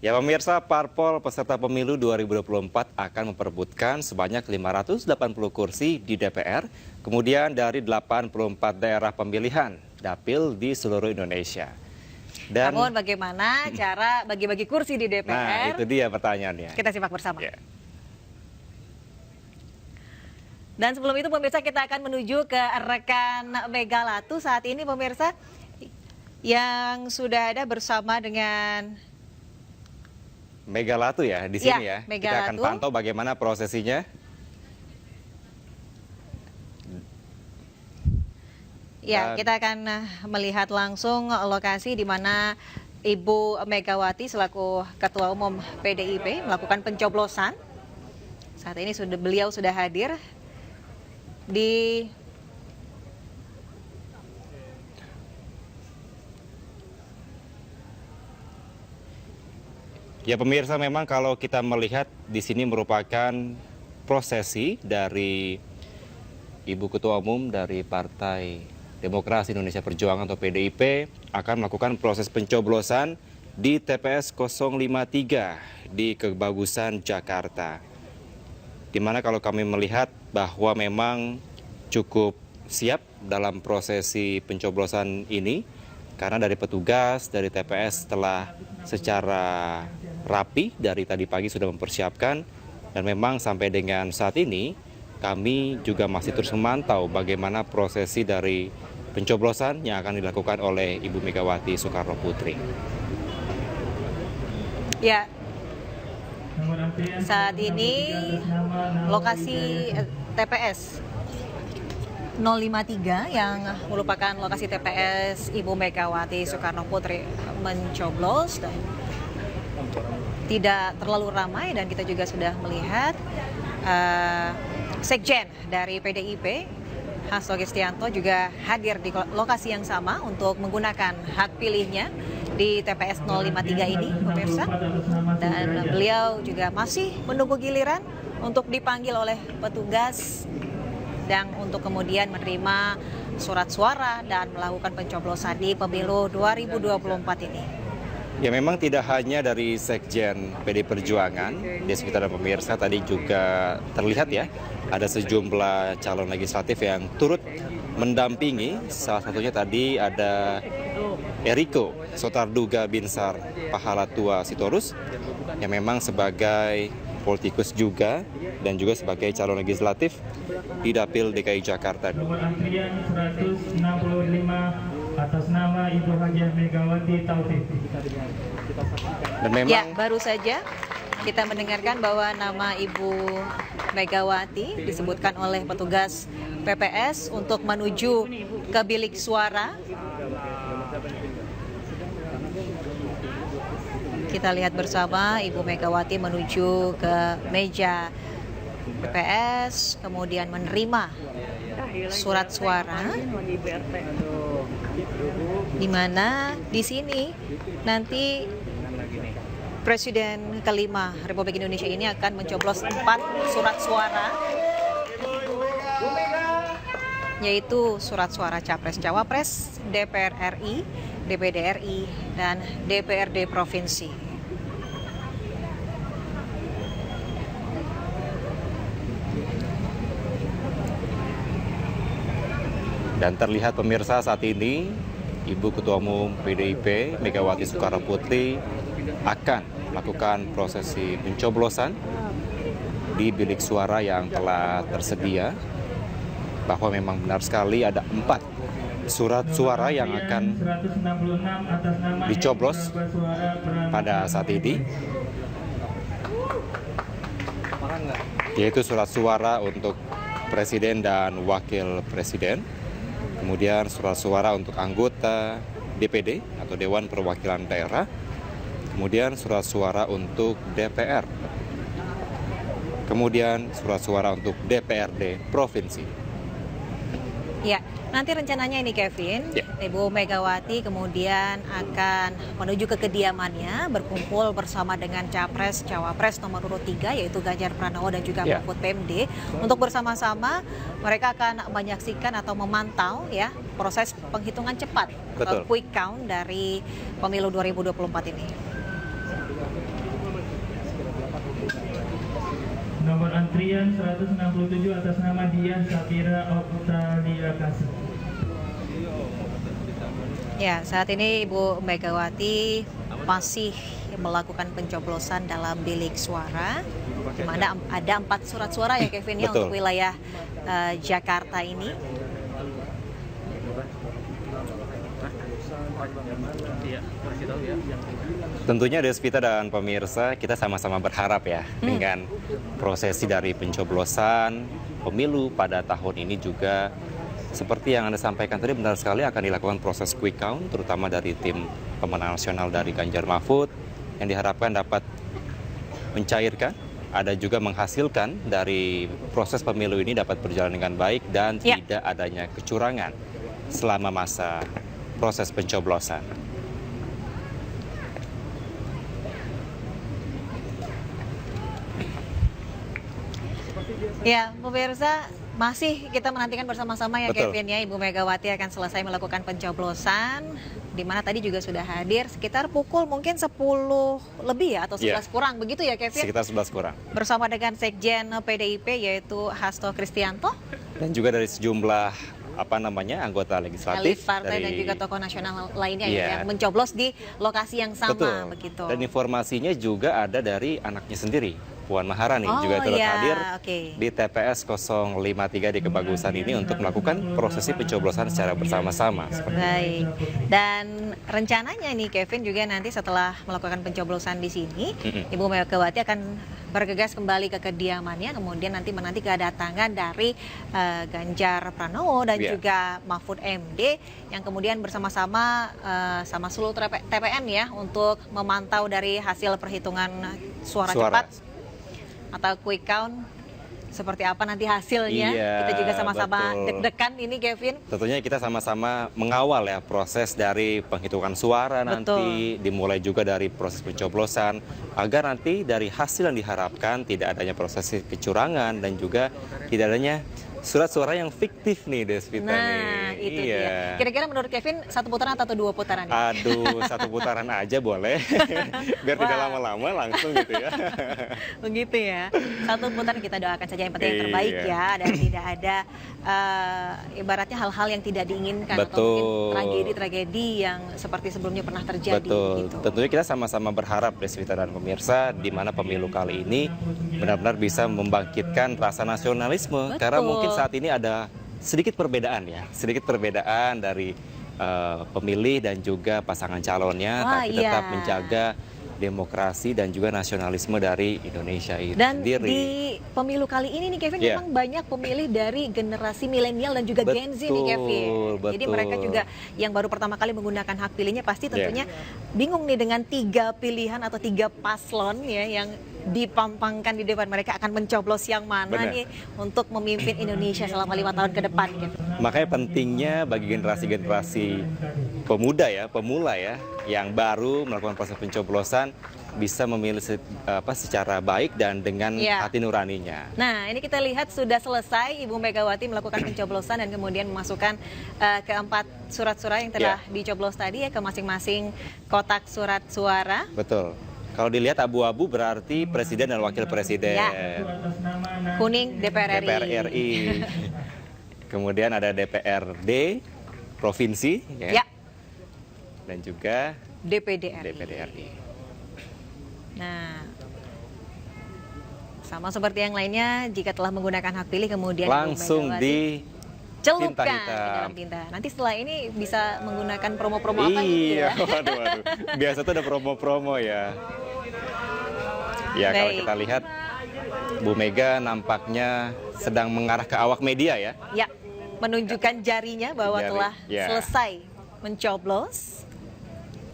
Ya pemirsa, parpol peserta pemilu 2024 akan memperebutkan sebanyak 580 kursi di DPR, kemudian dari 84 daerah pemilihan dapil di seluruh Indonesia. Namun bagaimana cara bagi-bagi kursi di DPR? Nah, itu dia pertanyaannya. Kita simak bersama. Ya. Dan sebelum itu pemirsa, kita akan menuju ke rekan Megalatu saat ini pemirsa yang sudah ada bersama dengan Megalatu ya di sini ya. Megalatu. Kita akan pantau bagaimana prosesinya. Ya, kita akan melihat langsung lokasi di mana Ibu Megawati selaku Ketua Umum PDIP melakukan pencoblosan. Saat ini beliau sudah hadir di Ya pemirsa, memang kalau kita melihat di sini merupakan prosesi dari Ibu Ketua Umum dari Partai Demokrasi Indonesia Perjuangan atau PDIP akan melakukan proses pencoblosan di TPS 053 di Kebagusan, Jakarta. Di mana kalau kami melihat bahwa memang cukup siap dalam prosesi pencoblosan ini karena dari petugas dari TPS telah secara rapi dari tadi pagi sudah mempersiapkan, dan memang sampai dengan saat ini kami juga masih terus memantau bagaimana prosesi dari pencoblosan yang akan dilakukan oleh Ibu Megawati Soekarno Putri. Ya, saat ini lokasi TPS 053 yang merupakan lokasi TPS Ibu Megawati Soekarno Putri mencoblos dan tidak terlalu ramai, dan kita juga sudah melihat Sekjen dari PDIP Hasto Kristianto juga hadir di lokasi yang sama untuk menggunakan hak pilihnya di TPS 053 ini pemirsa, dan beliau juga masih menunggu giliran untuk dipanggil oleh petugas dan untuk kemudian menerima surat suara dan melakukan pencoblosan di pemilu 2024 ini. Ya memang tidak hanya dari Sekjen PD Perjuangan, di sekitar pemirsa tadi juga terlihat ya, ada sejumlah calon legislatif yang turut mendampingi, salah satunya tadi ada Eriko Sotarduga Binsar Pahala Tua Sitorus, yang memang sebagai politikus juga dan juga sebagai calon legislatif di Dapil DKI Jakarta. Nomor antrian 165 atas nama Ibu Hajah Megawati Taufik. Dan memang ya, baru saja kita mendengarkan bahwa nama Ibu Megawati disebutkan oleh petugas PPS untuk menuju ke bilik suara. Kita lihat bersama Ibu Megawati menuju ke meja PPS, kemudian menerima surat suara, di mana di sini nanti Presiden kelima Republik Indonesia ini akan mencoblos 4 surat suara, yaitu surat suara Capres-Cawapres, DPR RI, DPD RI, dan DPRD Provinsi. Dan terlihat pemirsa saat ini Ibu Ketua Umum PDIP Megawati Soekarno Putri akan melakukan prosesi pencoblosan di bilik suara yang telah tersedia, bahwa memang benar sekali ada 4 surat suara yang akan dicoblos pada saat ini, yaitu surat suara untuk Presiden dan Wakil Presiden, kemudian surat suara untuk anggota DPD atau Dewan Perwakilan Daerah, kemudian surat suara untuk DPR, kemudian surat suara untuk DPRD Provinsi. Ya, nanti rencananya ini Kevin, Ibu Megawati kemudian akan menuju ke kediamannya, berkumpul bersama dengan Capres, Cawapres nomor urut 3 yaitu Ganjar Pranowo dan juga Mahfud PMD. Untuk bersama-sama mereka akan menyaksikan atau memantau ya proses penghitungan cepat, quick count dari pemilu 2024 ini. Rian 167 atas nama Dian Safira Oktalia Kasih. Ya, saat ini Ibu Megawati masih melakukan pencoblosan dalam bilik suara, di mana ada 4 surat suara ya Kevin ya untuk wilayah Jakarta ini. Tentunya Desvita dan pemirsa, kita sama-sama berharap ya dengan prosesi dari pencoblosan pemilu pada tahun ini juga seperti yang Anda sampaikan tadi, benar sekali akan dilakukan proses quick count, terutama dari tim pemenang nasional dari Ganjar Mahfud, yang diharapkan dapat mencairkan, ada juga menghasilkan dari proses pemilu ini dapat berjalan dengan baik dan tidak adanya kecurangan selama masa proses pencoblosan. Ya, pemirsa, masih kita menantikan bersama-sama ya Kevin ya, Ibu Megawati akan selesai melakukan pencoblosan, di mana tadi juga sudah hadir sekitar pukul mungkin 10 lebih ya, atau 11 kurang, begitu ya Kevin? Sekitar 11 kurang. Bersama dengan Sekjen PDIP yaitu Hasto Kristianto. Dan juga dari sejumlah anggota legislatif, elit partai dan juga tokoh nasional lainnya yang mencoblos di lokasi yang sama. Begitu. Dan informasinya juga ada dari anaknya sendiri, Puan Maharani juga turut hadir di TPS 053 di Kebagusan ini untuk melakukan prosesi pencoblosan secara bersama-sama. Baik. Dan rencananya nih Kevin juga nanti setelah melakukan pencoblosan di sini, Ibu Megawati akan bergegas kembali ke kediamannya, kemudian nanti menanti kedatangan dari Ganjar Pranowo dan juga Mahfud MD yang kemudian bersama-sama sama seluruh TPN ya untuk memantau dari hasil perhitungan suara cepat atau quick count seperti apa nanti hasilnya. Kita juga sama-sama deg-degan ini Kevin. Tentunya kita sama-sama mengawal ya proses dari penghitungan suara nanti, dimulai juga dari proses pencoblosan agar nanti dari hasil yang diharapkan tidak adanya proses kecurangan dan juga tidak adanya surat suara yang fiktif nih Desvita nih. Nah, itu dia. Kira-kira menurut Kevin 1 putaran atau 2 putaran? Aduh, 1 putaran aja boleh. Biar tidak lama-lama langsung gitu ya. Begitu ya. 1 putaran kita doakan saja yang penting yang terbaik ya. Dan tidak ada ibaratnya hal-hal yang tidak diinginkan. Atau mungkin tragedi-tragedi yang seperti sebelumnya pernah terjadi. Gitu. Tentunya kita sama-sama berharap Desvita dan pemirsa di mana pemilu kali ini benar-benar bisa membangkitkan rasa nasionalisme. Karena mungkin saat ini ada sedikit perbedaan dari pemilih dan juga pasangan calonnya, tapi tetap menjaga demokrasi dan juga nasionalisme dari Indonesia itu sendiri. Dan di pemilu kali ini nih Kevin, memang banyak pemilih dari generasi milenial dan juga Gen Z nih Kevin. Jadi mereka juga yang baru pertama kali menggunakan hak pilihnya pasti tentunya bingung nih dengan 3 pilihan atau 3 paslon ya yang dipampangkan di depan mereka, akan mencoblos yang mana nih untuk memimpin Indonesia selama 5 tahun ke depan gitu. Makanya pentingnya bagi generasi-generasi pemula ya yang baru melakukan proses pencoblosan bisa memilih secara baik dan dengan hati nuraninya. Nah, ini kita lihat sudah selesai Ibu Megawati melakukan pencoblosan dan kemudian memasukkan ke-4 surat suara yang telah dicoblos tadi ya ke masing-masing kotak surat suara. Betul. Kalau dilihat abu-abu berarti presiden dan wakil presiden. Kuning DPR RI. Kemudian ada DPRD provinsi dan juga DPD RI. Nah, sama seperti yang lainnya, jika telah menggunakan hak pilih kemudian langsung celupkan di dalam tinta. Nanti setelah ini bisa menggunakan promo-promo apa gitu ya? Waduh. Biasa tuh ada promo-promo ya. Ya, kalau kita lihat Bu Mega nampaknya sedang mengarah ke awak media ya. Ya, menunjukkan jarinya bahwa telah selesai mencoblos.